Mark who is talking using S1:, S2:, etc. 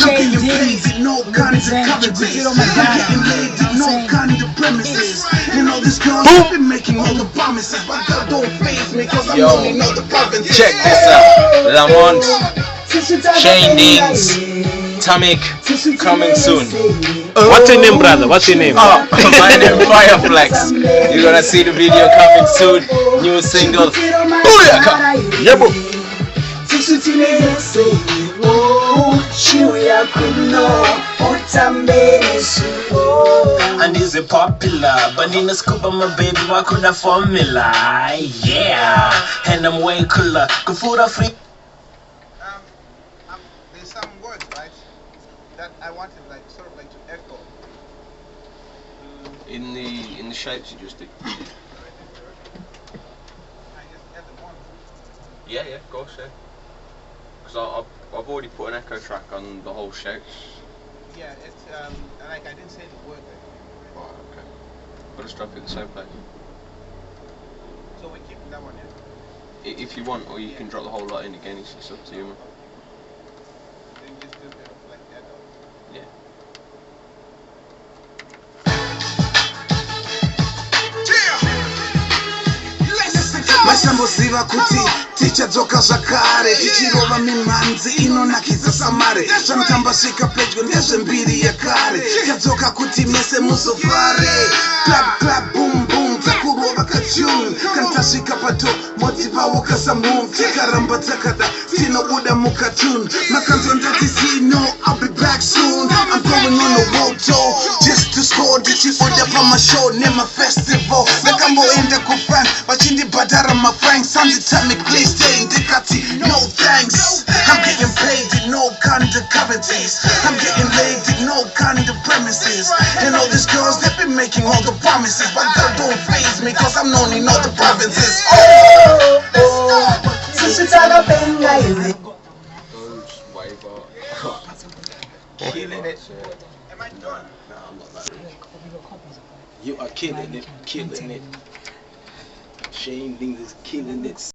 S1: I'm getting paid in no kinds of currencies. I'm getting laid in no kind of premises. You know this girl's been making all the promises, but that don't faze me cause I'm running all the provinces.
S2: Check this out. Lamont, Shane Deans, Tamik, coming soon.
S3: What's your name, brother? What's your name?
S2: Oh, my name is Fireflex. You're gonna see the video coming soon. New single. Booyaka!
S3: Yebo.
S4: And is it popular? But in the scoop of my baby, why could I formula? Yeah, and I'm way cooler. Good food or free.
S5: There's some words, right, that I wanted, like, sort of like to echo.
S2: In the shapes you just did.
S5: I just add them on.
S2: Yeah, of course, yeah. Because I've already put an echo track on the whole shapes.
S5: Yeah, it's like I didn't say the word.
S2: Right, okay. I'll just drop it in the same place.
S5: So we keep that one, yeah?
S2: If you want, or you can drop the whole lot in again. It's up to you, man.
S5: Then just do a bit of like that.
S2: Yeah.
S1: Mashamboziva kuti tichadzoka zvakare tichirova mimhanzi inonakidza samare zvamutambasvika pedyo ndezvembiri yakare tadzoka kuti mese muzofare clap clap boom boom takurova katune kana tasvika pato moti pauka samhom tikaramba takada tinobuda mukatune makanzondati zino I'll be back soon I'm going on a world tour just to score ndichioda pamashow nemafestival ndakamboenda kufran vachindibhadhara mafranks handitamic please stay ndikati no thanks I'm getting paid in no kind of currencies I'm getting laid in no kind of premises and all these girls they've been making all the promises but that don't faze me cause I'm known in all the provinces.
S2: Those waiver.
S5: Killing it. Am I done?
S2: No, I'm not that rich. You are killing it. Shane Deans is killing it.